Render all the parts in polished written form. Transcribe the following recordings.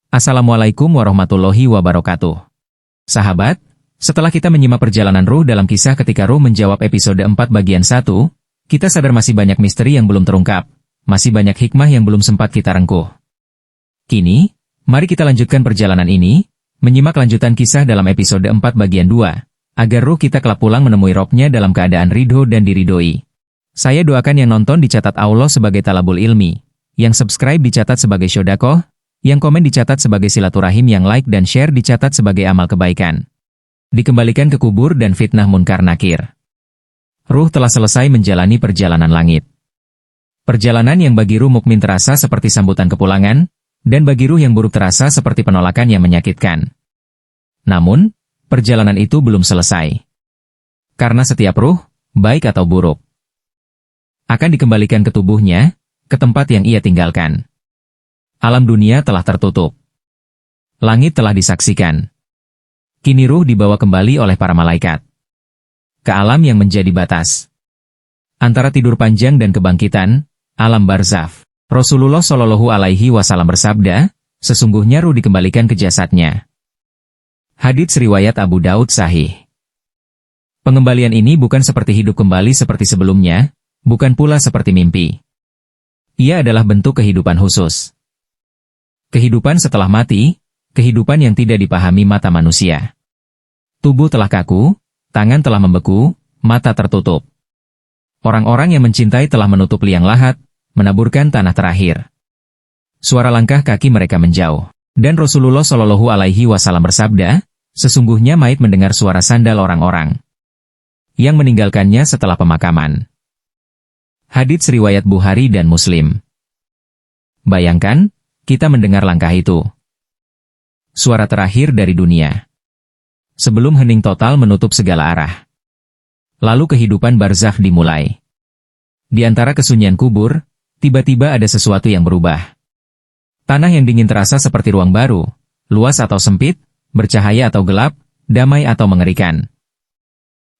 Assalamualaikum warahmatullahi wabarakatuh. Sahabat, setelah kita menyimak perjalanan ruh dalam kisah ketika ruh menjawab episode 4 bagian 1, kita sadar masih banyak misteri yang belum terungkap, masih banyak hikmah yang belum sempat kita rengkuh. Kini, mari kita lanjutkan perjalanan ini, menyimak lanjutan kisah dalam episode 4 bagian 2, agar ruh kita kelak pulang menemui Robnya dalam keadaan ridho dan diridhoi. Saya doakan yang nonton dicatat Allah sebagai talabul ilmi, yang subscribe dicatat sebagai syodakoh, yang komen dicatat sebagai silaturahim, yang like dan share dicatat sebagai amal kebaikan. Dikembalikan ke kubur dan fitnah munkar nakir. Ruh telah selesai menjalani perjalanan langit. Perjalanan yang bagi ruh mukmin terasa seperti sambutan kepulangan, dan bagi ruh yang buruk terasa seperti penolakan yang menyakitkan. Namun, perjalanan itu belum selesai. Karena setiap ruh, baik atau buruk, akan dikembalikan ke tubuhnya, ke tempat yang ia tinggalkan. Alam dunia telah tertutup. Langit telah disaksikan. Kini ruh dibawa kembali oleh para malaikat ke alam yang menjadi batas antara tidur panjang dan kebangkitan, alam barzakh. Rasulullah Shallallahu Alaihi Wasallam bersabda, sesungguhnya ruh dikembalikan ke jasadnya. Hadits riwayat Abu Daud sahih. Pengembalian ini bukan seperti hidup kembali seperti sebelumnya, bukan pula seperti mimpi. Ia adalah bentuk kehidupan khusus. Kehidupan setelah mati, kehidupan yang tidak dipahami mata manusia. Tubuh telah kaku, tangan telah membeku, mata tertutup. Orang-orang yang mencintai telah menutup liang lahat, menaburkan tanah terakhir. Suara langkah kaki mereka menjauh. Dan Rasulullah Shallallahu Alaihi Wasallam bersabda, sesungguhnya maut mendengar suara sandal orang-orang yang meninggalkannya setelah pemakaman. Hadits riwayat Bukhari dan Muslim. Bayangkan, kita mendengar langkah itu. Suara terakhir dari dunia. Sebelum hening total menutup segala arah. Lalu kehidupan barzakh dimulai. Di antara kesunyian kubur, tiba-tiba ada sesuatu yang berubah. Tanah yang dingin terasa seperti ruang baru, luas atau sempit, bercahaya atau gelap, damai atau mengerikan.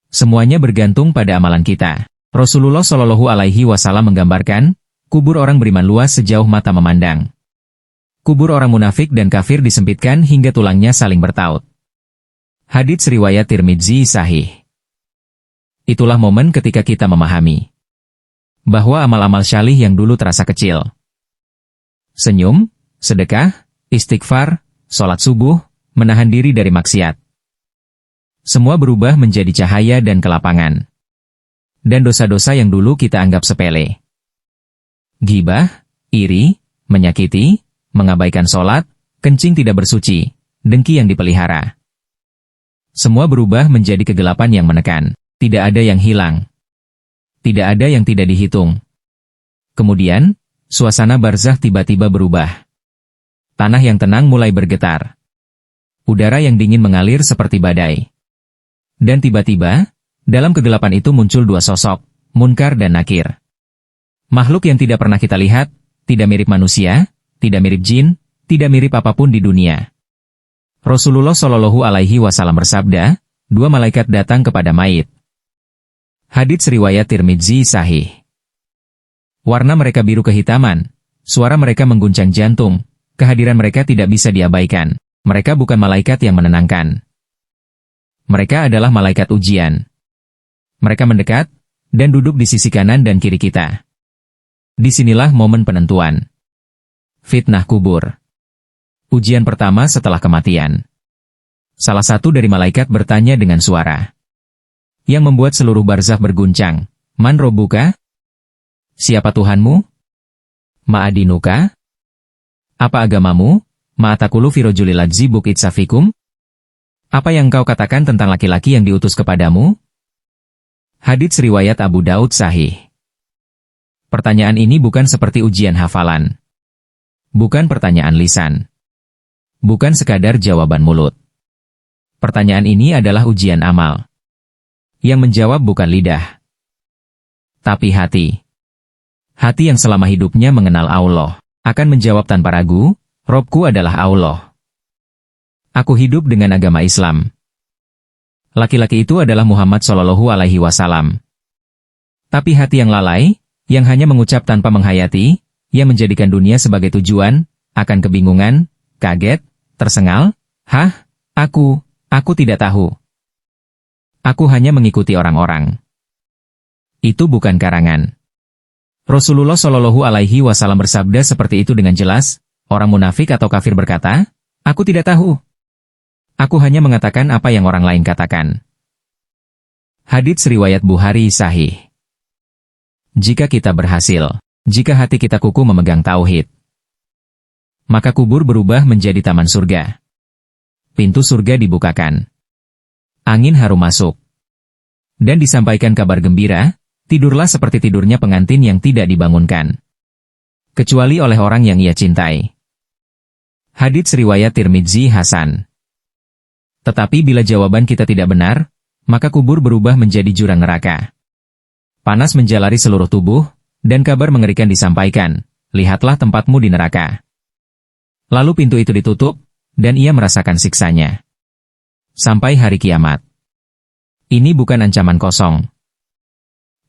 Semuanya bergantung pada amalan kita. Rasulullah Shallallahu Alaihi Wasallam menggambarkan, kubur orang beriman luas sejauh mata memandang. Kubur orang munafik dan kafir disempitkan hingga tulangnya saling bertaut. Hadits riwayat Tirmidzi sahih. Itulah momen ketika kita memahami bahwa amal-amal syalih yang dulu terasa kecil, senyum, sedekah, istighfar, sholat subuh, menahan diri dari maksiat, semua berubah menjadi cahaya dan kelapangan. Dan dosa-dosa yang dulu kita anggap sepele, ghibah, iri, menyakiti, mengabaikan sholat, kencing tidak bersuci, dengki yang dipelihara, semua berubah menjadi kegelapan yang menekan. Tidak ada yang hilang. Tidak ada yang tidak dihitung. Kemudian, suasana barzakh tiba-tiba berubah. Tanah yang tenang mulai bergetar. Udara yang dingin mengalir seperti badai. Dan tiba-tiba, dalam kegelapan itu muncul dua sosok, Munkar dan Nakir. Makhluk yang tidak pernah kita lihat, tidak mirip manusia, tidak mirip jin, tidak mirip apapun di dunia. Rasulullah Shallallahu Alaihi Wasallam bersabda, dua malaikat datang kepada mayit. Hadits riwayat Tirmidzi sahih. Warna mereka biru kehitaman, suara mereka mengguncang jantung, kehadiran mereka tidak bisa diabaikan. Mereka bukan malaikat yang menenangkan. Mereka adalah malaikat ujian. Mereka mendekat, dan duduk di sisi kanan dan kiri kita. Disinilah momen penentuan. Fitnah kubur. Ujian pertama setelah kematian. Salah satu dari malaikat bertanya dengan suara yang membuat seluruh barzakh berguncang. Man Robbuka? Siapa Tuhanmu? Ma'adinuka? Apa agamamu? Ma'atakulu firojulil adzibuk itsafikum? Apa yang kau katakan tentang laki-laki yang diutus kepadamu? Hadits riwayat Abu Daud sahih. Pertanyaan ini bukan seperti ujian hafalan. Bukan pertanyaan lisan. Bukan sekadar jawaban mulut. Pertanyaan ini adalah ujian amal. Yang menjawab bukan lidah, tapi hati. Hati yang selama hidupnya mengenal Allah, akan menjawab tanpa ragu, Robku adalah Allah. Aku hidup dengan agama Islam. Laki-laki itu adalah Muhammad Shallallahu Alaihi Wasallam. Tapi hati yang lalai, yang hanya mengucap tanpa menghayati, yang menjadikan dunia sebagai tujuan, akan kebingungan, kaget, tersengal, "Hah? Aku tidak tahu. Aku hanya mengikuti orang-orang." Itu bukan karangan. Rasulullah Shallallahu Alaihi Wasallam bersabda seperti itu dengan jelas. Orang munafik atau kafir berkata, "Aku tidak tahu. Aku hanya mengatakan apa yang orang lain katakan." Hadits riwayat Bukhari Sahih. Jika kita berhasil, jika hati kita kukuh memegang tauhid, maka kubur berubah menjadi taman surga. Pintu surga dibukakan. Angin harum masuk. Dan disampaikan kabar gembira, tidurlah seperti tidurnya pengantin yang tidak dibangunkan. Kecuali oleh orang yang ia cintai. Hadits riwayat Tirmidzi Hasan. Tetapi bila jawaban kita tidak benar, maka kubur berubah menjadi jurang neraka. Panas menjalari seluruh tubuh, dan kabar mengerikan disampaikan, "Lihatlah tempatmu di neraka." Lalu pintu itu ditutup, dan ia merasakan siksanya. Sampai hari kiamat. Ini bukan ancaman kosong.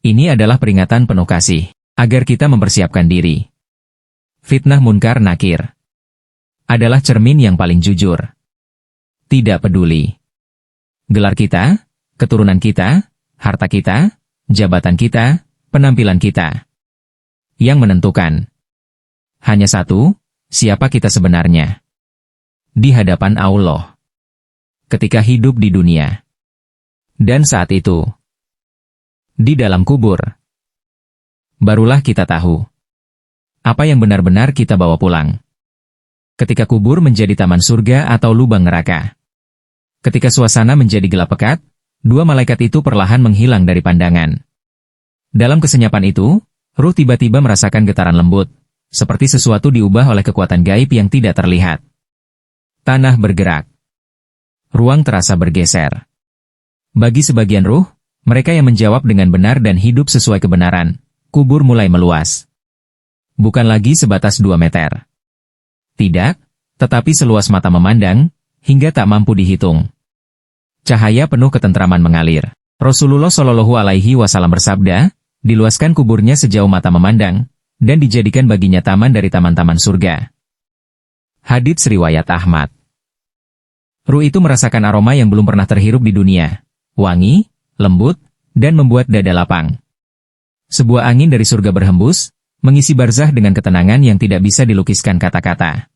Ini adalah peringatan penuh kasih, agar kita mempersiapkan diri. Fitnah Munkar Nakir adalah cermin yang paling jujur. Tidak peduli gelar kita, keturunan kita, harta kita, jabatan kita, penampilan kita. Yang menentukan hanya satu, siapa kita sebenarnya di hadapan Allah ketika hidup di dunia. Dan saat itu, di dalam kubur, barulah kita tahu apa yang benar-benar kita bawa pulang. Ketika kubur menjadi taman surga atau lubang neraka. Ketika suasana menjadi gelap pekat, dua malaikat itu perlahan menghilang dari pandangan. Dalam kesenyapan itu, ruh tiba-tiba merasakan getaran lembut, seperti sesuatu diubah oleh kekuatan gaib yang tidak terlihat. Tanah bergerak. Ruang terasa bergeser. Bagi sebagian ruh, mereka yang menjawab dengan benar dan hidup sesuai kebenaran, kubur mulai meluas. Bukan lagi sebatas 2 meter. Tidak, tetapi seluas mata memandang, hingga tak mampu dihitung. Cahaya penuh ketentraman mengalir. Rasulullah Shallallahu Alaihi Wasallam bersabda, diluaskan kuburnya sejauh mata memandang, dan dijadikan baginya taman dari taman-taman surga. Hadits riwayat Ahmad. Ruh itu merasakan aroma yang belum pernah terhirup di dunia. Wangi, lembut, dan membuat dada lapang. Sebuah angin dari surga berhembus, mengisi barzah dengan ketenangan yang tidak bisa dilukiskan kata-kata.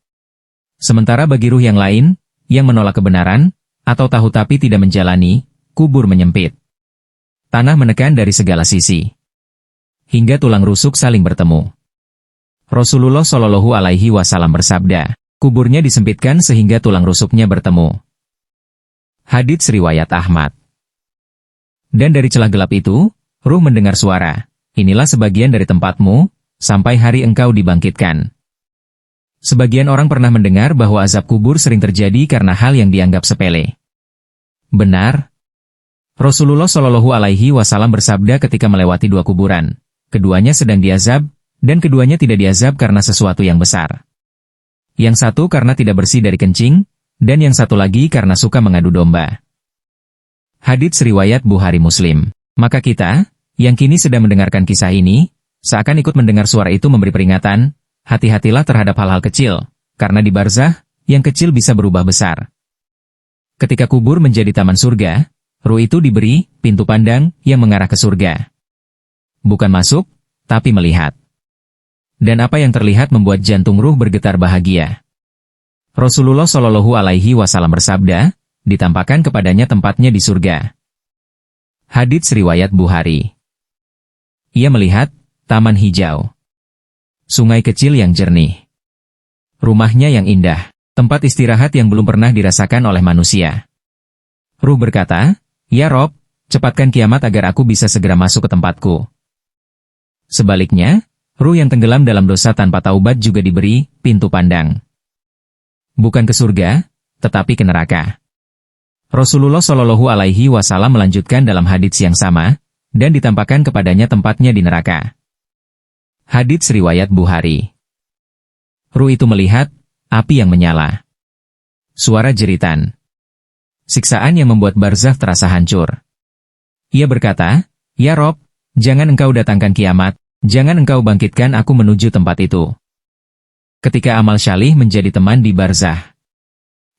Sementara bagi ruh yang lain, yang menolak kebenaran, atau tahu tapi tidak menjalani, kubur menyempit. Tanah menekan dari segala sisi. Hingga tulang rusuk saling bertemu. Rasulullah Shallallahu Alaihi Wasallam bersabda, kuburnya disempitkan sehingga tulang rusuknya bertemu. Hadits riwayat Ahmad. Dan dari celah gelap itu, ruh mendengar suara, "Inilah sebagian dari tempatmu, sampai hari engkau dibangkitkan." Sebagian orang pernah mendengar bahwa azab kubur sering terjadi karena hal yang dianggap sepele. Benar. Rasulullah Shallallahu Alaihi Wasallam bersabda ketika melewati 2 kuburan, keduanya sedang diazab, dan keduanya tidak diazab karena sesuatu yang besar. Yang satu karena tidak bersih dari kencing, dan yang satu lagi karena suka mengadu domba. Hadits riwayat Bukhari Muslim. Maka kita, yang kini sedang mendengarkan kisah ini, seakan ikut mendengar suara itu memberi peringatan, hati-hatilah terhadap hal-hal kecil, karena di barzah, yang kecil bisa berubah besar. Ketika kubur menjadi taman surga, ruh itu diberi pintu pandang yang mengarah ke surga. Bukan masuk, tapi melihat. Dan apa yang terlihat membuat jantung ruh bergetar bahagia. Rasulullah Shallallahu Alaihi Wasallam bersabda, ditampakkan kepadanya tempatnya di surga. Hadits riwayat Bukhari. Ia melihat taman hijau. Sungai kecil yang jernih. Rumahnya yang indah. Tempat istirahat yang belum pernah dirasakan oleh manusia. Ruh berkata, "Ya Rob, cepatkan kiamat agar aku bisa segera masuk ke tempatku." Sebaliknya, ruh yang tenggelam dalam dosa tanpa taubat juga diberi pintu pandang. Bukan ke surga, tetapi ke neraka. Rasulullah Shallallahu Alaihi Wasallam melanjutkan dalam hadits yang sama, dan ditampakkan kepadanya tempatnya di neraka. Hadits riwayat Bukhari. Ruh itu melihat api yang menyala. Suara jeritan. Siksaan yang membuat barzakh terasa hancur. Ia berkata, "Ya Rob, jangan engkau datangkan kiamat, jangan engkau bangkitkan aku menuju tempat itu." Ketika amal syalih menjadi teman di barzakh.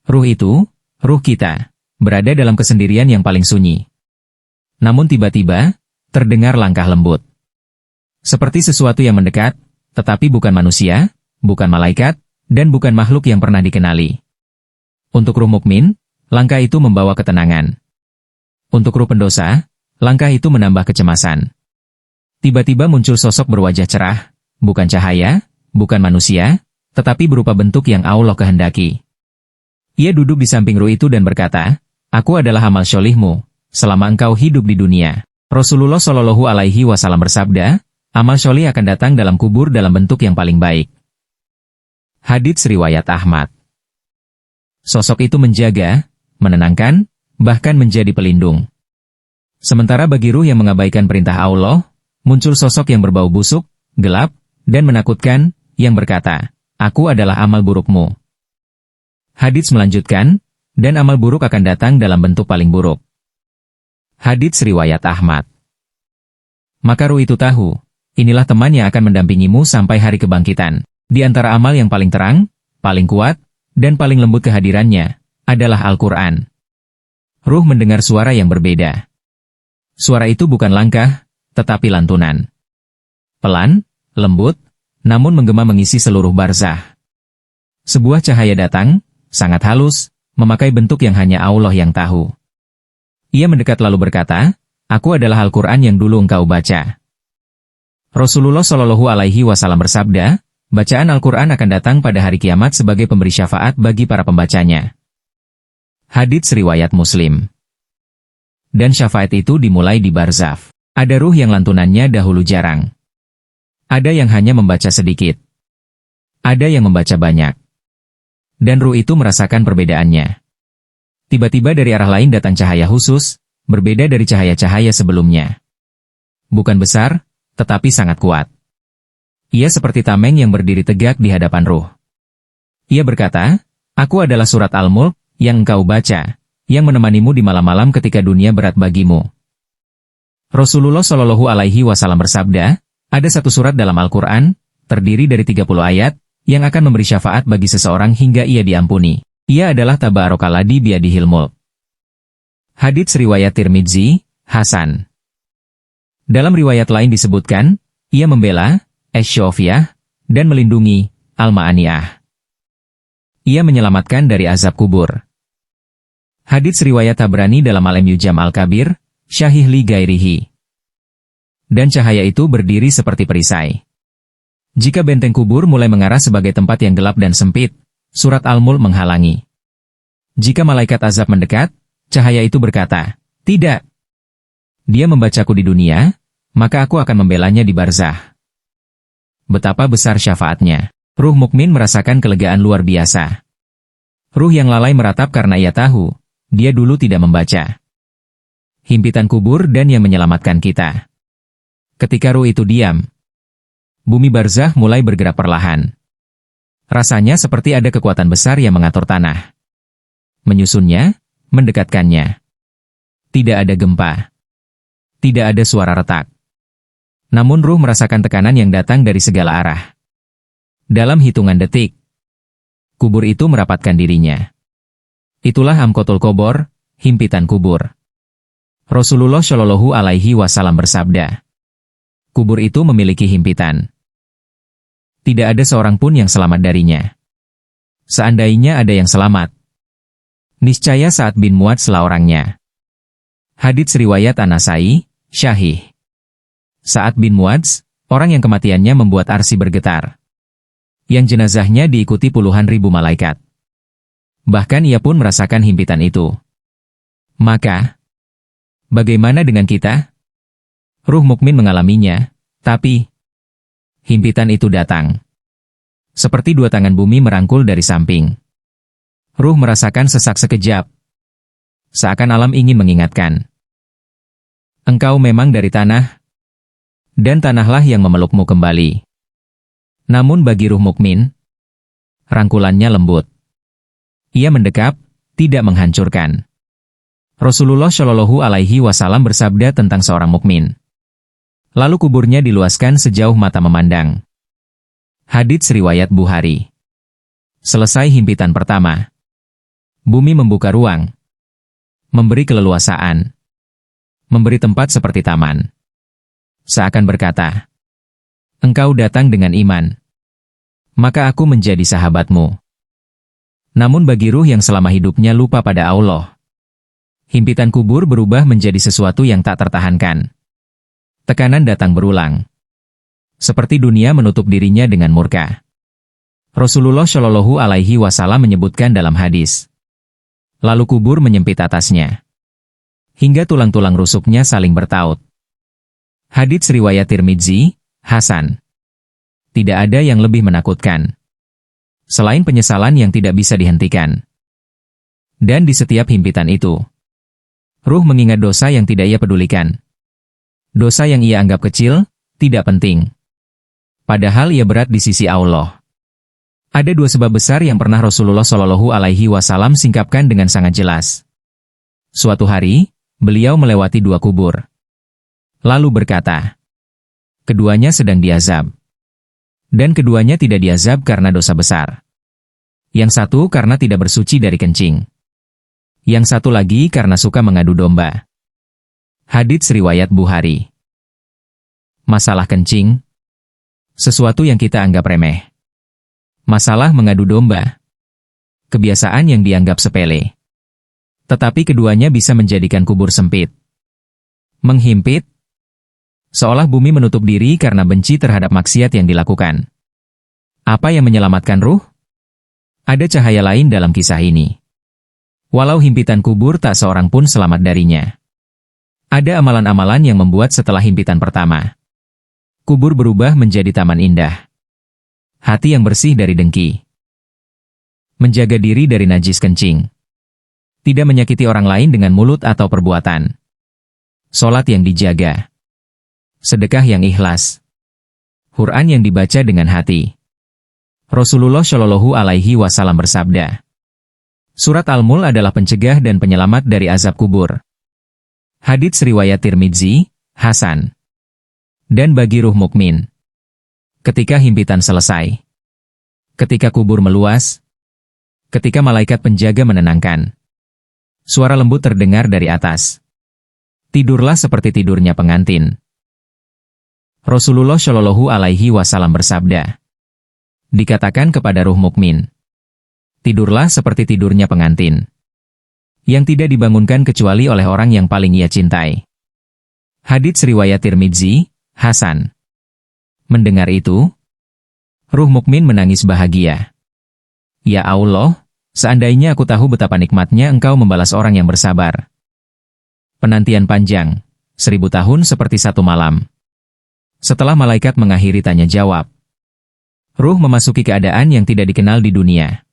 Ruh itu, ruh kita, berada dalam kesendirian yang paling sunyi. Namun tiba-tiba, terdengar langkah lembut. Seperti sesuatu yang mendekat, tetapi bukan manusia, bukan malaikat, dan bukan makhluk yang pernah dikenali. Untuk ruh mukmin, langkah itu membawa ketenangan. Untuk ruh pendosa, langkah itu menambah kecemasan. Tiba-tiba muncul sosok berwajah cerah, bukan cahaya, bukan manusia, tetapi berupa bentuk yang Allah kehendaki. Ia duduk di samping ruh itu dan berkata, "Aku adalah amal syolihmu, selama engkau hidup di dunia." Rasulullah Shallallahu Alaihi Wasallam bersabda, amal syolih akan datang dalam kubur dalam bentuk yang paling baik. Hadits riwayat Ahmad. Sosok itu menjaga, menenangkan, bahkan menjadi pelindung. Sementara bagi ruh yang mengabaikan perintah Allah, muncul sosok yang berbau busuk, gelap, dan menakutkan, yang berkata, "Aku adalah amal burukmu." Hadits melanjutkan, dan amal buruk akan datang dalam bentuk paling buruk. Hadits riwayat Ahmad. Maka ruh itu tahu, inilah teman yang akan mendampingimu sampai hari kebangkitan. Di antara amal yang paling terang, paling kuat, dan paling lembut kehadirannya, adalah Al-Quran. Ruh mendengar suara yang berbeda. Suara itu bukan langkah, tetapi lantunan. Pelan, lembut, namun menggema mengisi seluruh barzah. Sebuah cahaya datang, sangat halus, memakai bentuk yang hanya Allah yang tahu. Ia mendekat lalu berkata, "Aku adalah Al-Quran yang dulu engkau baca." Rasulullah Shallallahu Alaihi Wasallam bersabda, bacaan Al-Quran akan datang pada hari kiamat sebagai pemberi syafaat bagi para pembacanya. Hadits riwayat Muslim. Dan syafaat itu dimulai di barzakh. Ada ruh yang lantunannya dahulu jarang. Ada yang hanya membaca sedikit. Ada yang membaca banyak. Dan ruh itu merasakan perbedaannya. Tiba-tiba dari arah lain datang cahaya khusus, berbeda dari cahaya-cahaya sebelumnya. Bukan besar, tetapi sangat kuat. Ia seperti tameng yang berdiri tegak di hadapan ruh. Ia berkata, "Aku adalah surat Al-Mulk, yang engkau baca, yang menemanimu di malam-malam ketika dunia berat bagimu." Rasulullah Shallallahu Alaihi Wasallam bersabda, ada satu surat dalam Al-Quran, terdiri dari 30 ayat, yang akan memberi syafaat bagi seseorang hingga ia diampuni. Ia adalah Tabarakalladzi biyadihil mulk. Hadits riwayat Tirmidzi, Hasan. Dalam riwayat lain disebutkan, ia membela Asy-Syafiyah dan melindungi Al-Ma'aniyah. Ia menyelamatkan dari azab kubur. Hadits riwayat Tabrani dalam Al-Mu'jam Al-Kabir, Syahih li Gairihi. Dan cahaya itu berdiri seperti perisai. Jika benteng kubur mulai mengarah sebagai tempat yang gelap dan sempit, surat Al-Mulk menghalangi. Jika malaikat azab mendekat, cahaya itu berkata, "Tidak. Dia membacaku di dunia, maka aku akan membelanya di barzakh." Betapa besar syafaatnya. Ruh mukmin merasakan kelegaan luar biasa. Ruh yang lalai meratap karena ia tahu, dia dulu tidak membaca. Himpitan kubur dan yang menyelamatkan kita. Ketika ruh itu diam, bumi barzakh mulai bergerak perlahan. Rasanya seperti ada kekuatan besar yang mengatur tanah. Menyusunnya, mendekatkannya. Tidak ada gempa. Tidak ada suara retak. Namun ruh merasakan tekanan yang datang dari segala arah. Dalam hitungan detik, kubur itu merapatkan dirinya. Itulah Amkotul Qobor, himpitan kubur. Rasulullah Shallallahu Alaihi Wasallam bersabda, kubur itu memiliki himpitan. Tidak ada seorang pun yang selamat darinya. Seandainya ada yang selamat, niscaya Sa'ad bin Mu'adz orangnya. Hadits riwayat An-Nasai, Syahih. Sa'ad bin Mu'adz, orang yang kematiannya membuat arsy bergetar. Yang jenazahnya diikuti puluhan ribu malaikat. Bahkan ia pun merasakan himpitan itu. Maka, bagaimana dengan kita? Ruh mukmin mengalaminya, tapi himpitan itu datang. Seperti dua tangan bumi merangkul dari samping. Ruh merasakan sesak sekejap. Seakan alam ingin mengingatkan. Engkau memang dari tanah, dan tanahlah yang memelukmu kembali. Namun bagi ruh mukmin, rangkulannya lembut. Ia mendekap, tidak menghancurkan. Rasulullah Shallallahu Alaihi Wasallam bersabda tentang seorang mukmin. Lalu kuburnya diluaskan sejauh mata memandang. Hadits riwayat Bukhari. Selesai himpitan pertama, Bumi membuka ruang, memberi keleluasaan, memberi tempat seperti taman. Seakan berkata, engkau datang dengan iman, maka aku menjadi sahabatmu. Namun bagi ruh yang selama hidupnya lupa pada Allah, himpitan kubur berubah menjadi sesuatu yang tak tertahankan. Tekanan datang berulang, seperti dunia menutup dirinya dengan murka. Rasulullah Shallallahu Alaihi Wasallam menyebutkan dalam hadis, lalu kubur menyempit atasnya, hingga tulang-tulang rusuknya saling bertaut. Hadits riwayat Tirmidzi, Hasan. Tidak ada yang lebih menakutkan selain penyesalan yang tidak bisa dihentikan. Dan di setiap himpitan itu, ruh mengingat dosa yang tidak ia pedulikan. Dosa yang ia anggap kecil, tidak penting. Padahal ia berat di sisi Allah. Ada dua sebab besar yang pernah Rasulullah Shallallahu Alaihi Wasallam singkapkan dengan sangat jelas. Suatu hari, beliau melewati dua kubur. Lalu berkata, keduanya sedang diazab. Dan keduanya tidak diazab karena dosa besar. Yang satu karena tidak bersuci dari kencing. Yang satu lagi karena suka mengadu domba. Hadits riwayat Bukhari. Masalah kencing, sesuatu yang kita anggap remeh. Masalah mengadu domba, kebiasaan yang dianggap sepele. Tetapi keduanya bisa menjadikan kubur sempit. Menghimpit, seolah bumi menutup diri karena benci terhadap maksiat yang dilakukan. Apa yang menyelamatkan ruh? Ada cahaya lain dalam kisah ini. Walau himpitan kubur tak seorang pun selamat darinya. Ada amalan-amalan yang membuat setelah himpitan pertama, kubur berubah menjadi taman indah. Hati yang bersih dari dengki. Menjaga diri dari najis kencing. Tidak menyakiti orang lain dengan mulut atau perbuatan. Solat yang dijaga. Sedekah yang ikhlas. Quran yang dibaca dengan hati. Rasulullah Shallallahu Alaihi Wasallam bersabda, surat Al-Mulk adalah pencegah dan penyelamat dari azab kubur. Hadits riwayat Tirmidzi, Hasan. Dan bagi ruh mukmin, ketika himpitan selesai, ketika kubur meluas, ketika malaikat penjaga menenangkan, suara lembut terdengar dari atas. Tidurlah seperti tidurnya pengantin. Rasulullah Shallallahu Alaihi Wasallam bersabda, dikatakan kepada ruh mukmin, tidurlah seperti tidurnya pengantin, yang tidak dibangunkan kecuali oleh orang yang paling ia cintai. Hadits riwayat Tirmidzi, Hasan. Mendengar itu, ruh mukmin menangis bahagia. Ya Allah, seandainya aku tahu betapa nikmatnya Engkau membalas orang yang bersabar. Penantian panjang, 1000 tahun seperti satu malam. Setelah malaikat mengakhiri tanya jawab, ruh memasuki keadaan yang tidak dikenal di dunia.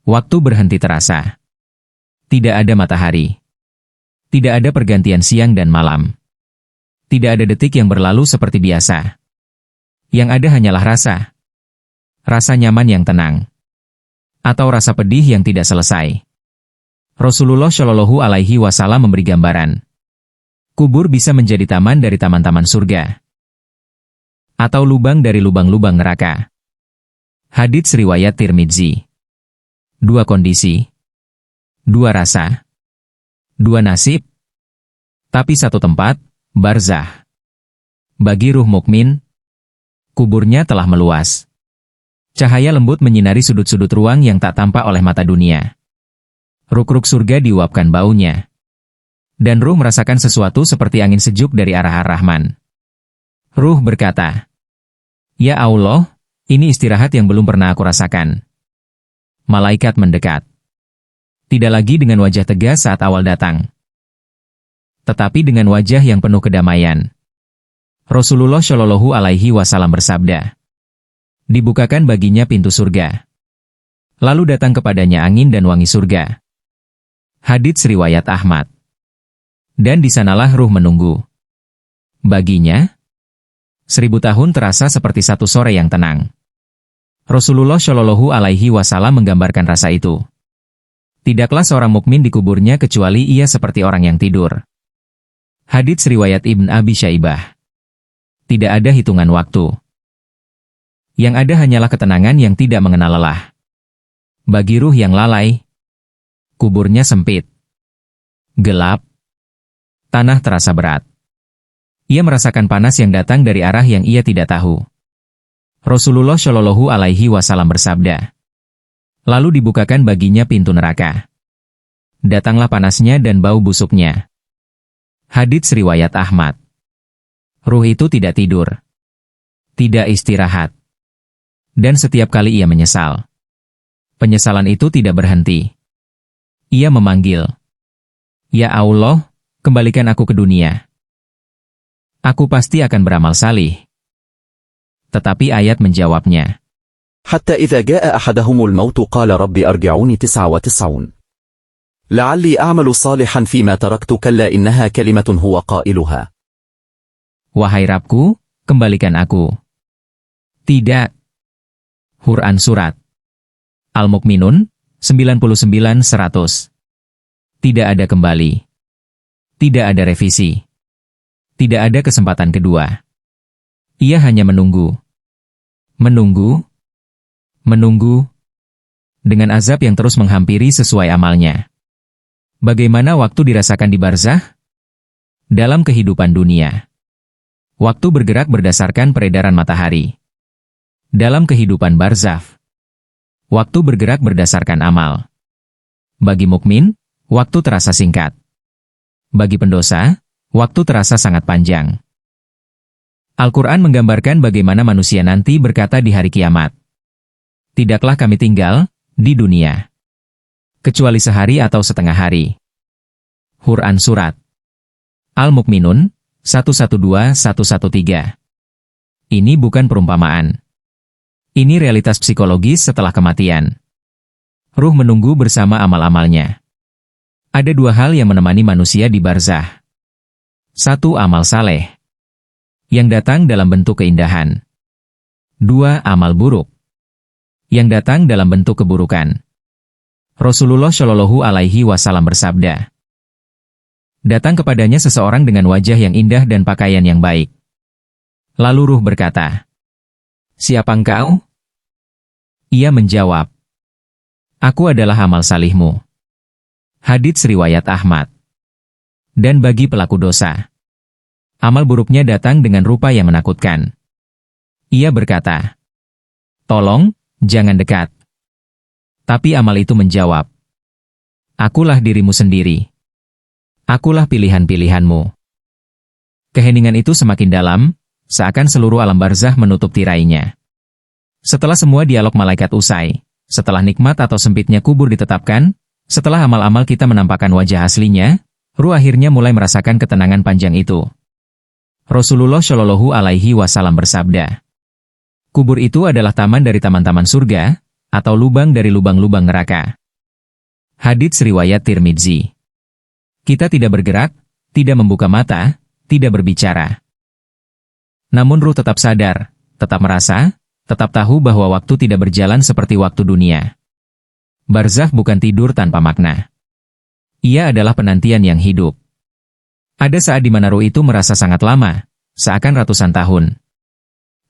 Waktu berhenti terasa. Tidak ada matahari. Tidak ada pergantian siang dan malam. Tidak ada detik yang berlalu seperti biasa. Yang ada hanyalah rasa. Rasa nyaman yang tenang. Atau rasa pedih yang tidak selesai. Rasulullah Shallallahu Alaihi Wasallam memberi gambaran. Kubur bisa menjadi taman dari taman-taman surga. Atau lubang dari lubang-lubang neraka. Hadits riwayat Tirmidzi. Dua kondisi. Dua rasa. Dua nasib. Tapi satu tempat, barzah. Bagi ruh mukmin, kuburnya telah meluas. Cahaya lembut menyinari sudut-sudut ruang yang tak tampak oleh mata dunia. Ruk-ruk surga diuapkan baunya. Dan ruh merasakan sesuatu seperti angin sejuk dari arah Ar-Rahman. Ruh berkata, ya Allah, ini istirahat yang belum pernah aku rasakan. Malaikat mendekat. Tidak lagi dengan wajah tegas saat awal datang, tetapi dengan wajah yang penuh kedamaian. Rasulullah Shallallahu Alaihi Wasallam bersabda, dibukakan baginya pintu surga. Lalu datang kepadanya angin dan wangi surga. Hadits riwayat Ahmad. Dan di sanalah ruh menunggu. Baginya, 1000 tahun terasa seperti satu sore yang tenang. Rasulullah Shallallahu Alaihi Wasallam menggambarkan rasa itu. Tidaklah seorang mukmin di kuburnya kecuali ia seperti orang yang tidur. Hadits riwayat Ibn Abi Syaibah. Tidak ada hitungan waktu. Yang ada hanyalah ketenangan yang tidak mengenal lelah. Bagi ruh yang lalai, Kuburnya sempit. Gelap. Tanah terasa berat. Ia merasakan panas yang datang dari arah yang ia tidak tahu. Rasulullah Shallallahu Alaihi Wasallam bersabda, lalu dibukakan baginya pintu neraka. Datanglah panasnya dan bau busuknya. Hadits riwayat Ahmad. Ruh itu tidak tidur. Tidak istirahat. Dan setiap kali ia menyesal. Penyesalan itu tidak berhenti. Ia memanggil, ya Allah, kembalikan aku ke dunia. Aku pasti akan beramal salih. Tetapi ayat menjawabnya, حتى إذا جاء أحدهم الموت قال رب أرجعوني 99 لعلي أعمل صالحا فيما تركت كلا إنها كلمة هو قائلها. wahai Rabbku, kembalikan aku. Tidak. Quran Surat Al-Mukminun 99-100. Tidak ada kembali. Tidak ada revisi. Tidak ada kesempatan kedua. Ia hanya menunggu. Menunggu. Menunggu. Dengan azab yang terus menghampiri sesuai amalnya. Bagaimana waktu dirasakan di barzah? Dalam kehidupan dunia. Waktu bergerak berdasarkan peredaran matahari. Dalam kehidupan barzah. Waktu bergerak berdasarkan amal. Bagi mukmin, waktu terasa singkat. Bagi pendosa, waktu terasa sangat panjang. Al-Quran menggambarkan bagaimana manusia nanti berkata di hari kiamat. Tidaklah kami tinggal di dunia, kecuali sehari atau setengah hari. Quran Surat Al-Mukminun 112-113. Ini bukan perumpamaan. Ini realitas psikologis setelah kematian. Ruh menunggu bersama amal-amalnya. Ada dua hal yang menemani manusia di barzah. Satu, amal saleh, yang datang dalam bentuk keindahan. Dua, amal buruk, yang datang dalam bentuk keburukan. Rasulullah Shallallahu Alaihi Wasallam bersabda, datang kepadanya seseorang dengan wajah yang indah dan pakaian yang baik. Lalu ruh berkata, siapa engkau? Ia menjawab, aku adalah amal salihmu. Hadits riwayat Ahmad. Dan bagi pelaku dosa, amal buruknya datang dengan rupa yang menakutkan. Ia berkata, tolong, jangan dekat. Tapi amal itu menjawab, akulah dirimu sendiri. Akulah pilihan-pilihanmu. Keheningan itu semakin dalam, seakan seluruh alam barzah menutup tirainya. Setelah semua dialog malaikat usai, setelah nikmat atau sempitnya kubur ditetapkan, setelah amal-amal kita menampakkan wajah aslinya, ruh akhirnya mulai merasakan ketenangan panjang itu. Rasulullah Shallallahu Alaihi Wasallam bersabda, kubur itu adalah taman dari taman-taman surga, atau lubang dari lubang-lubang neraka. Hadits riwayat Tirmidzi. Kita tidak bergerak, tidak membuka mata, tidak berbicara. Namun ruh tetap sadar, tetap merasa, tetap tahu bahwa waktu tidak berjalan seperti waktu dunia. Barzakh bukan tidur tanpa makna. Ia adalah penantian yang hidup. Ada saat di mana ruh itu merasa sangat lama, seakan ratusan tahun.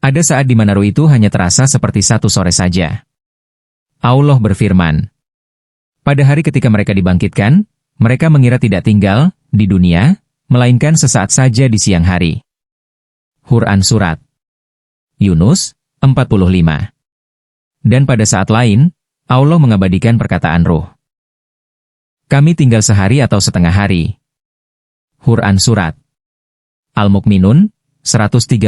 Ada saat di mana ruh itu hanya terasa seperti satu sore saja. Allah berfirman, pada hari ketika mereka dibangkitkan, mereka mengira tidak tinggal di dunia, melainkan sesaat saja di siang hari. Quran Surat Yunus 45. Dan pada saat lain, Allah mengabadikan perkataan ruh. Kami tinggal sehari atau setengah hari. Quran Surat Al-Mukminun 113.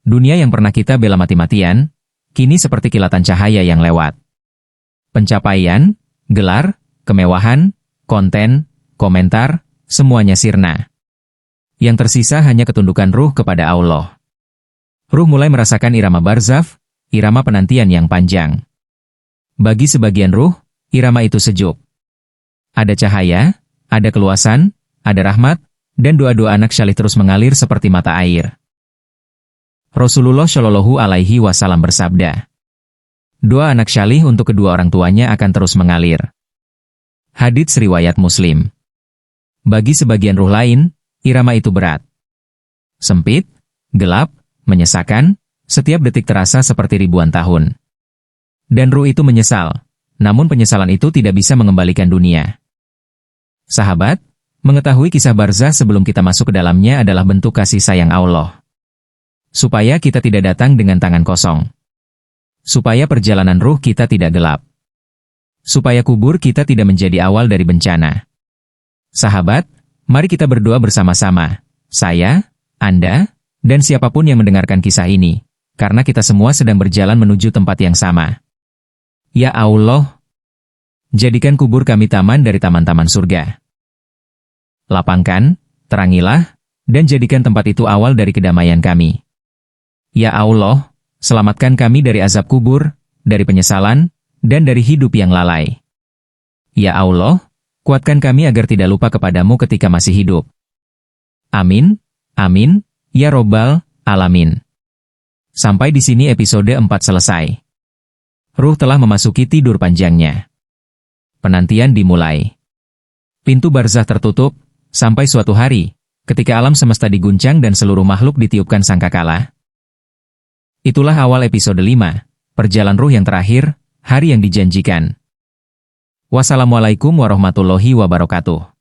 Dunia yang pernah kita bela mati-matian, kini seperti kilatan cahaya yang lewat. Pencapaian, gelar, kemewahan, konten, komentar, semuanya sirna. Yang tersisa hanya ketundukan ruh kepada Allah. Ruh mulai merasakan irama barzakh, irama penantian yang panjang. Bagi sebagian ruh, irama itu sejuk. Ada cahaya, ada keluasan, ada rahmat, dan doa-doa anak syalih terus mengalir seperti mata air. Rasulullah Shallallahu Alaihi Wasallam bersabda, doa anak syalih untuk kedua orang tuanya akan terus mengalir. Hadits riwayat Muslim. Bagi sebagian ruh lain, irama itu berat. Sempit, gelap, menyesakan, setiap detik terasa seperti ribuan tahun. Dan ruh itu menyesal, Namun penyesalan itu tidak bisa mengembalikan dunia. Sahabat, mengetahui kisah barzah sebelum kita masuk ke dalamnya adalah bentuk kasih sayang Allah. Supaya kita tidak datang dengan tangan kosong. Supaya perjalanan ruh kita tidak gelap. Supaya kubur kita tidak menjadi awal dari bencana. Sahabat, mari kita berdoa bersama-sama. Saya, Anda, dan siapapun yang mendengarkan kisah ini. Karena kita semua sedang berjalan menuju tempat yang sama. Ya Allah, jadikan kubur kami taman dari taman-taman surga. Lapangkan, terangilah, dan jadikan tempat itu awal dari kedamaian kami. Ya Allah, selamatkan kami dari azab kubur, dari penyesalan, dan dari hidup yang lalai. Ya Allah, kuatkan kami agar tidak lupa kepadamu ketika masih hidup. Amin, amin, ya Robbal Alamin. Sampai di sini episode 4 selesai. Ruh telah memasuki tidur panjangnya. Penantian dimulai. Pintu barzah tertutup, sampai suatu hari, ketika alam semesta diguncang dan seluruh makhluk ditiupkan sangkakala. Itulah awal episode 5, perjalanan ruh yang terakhir, hari yang dijanjikan. Wassalamualaikum warahmatullahi wabarakatuh.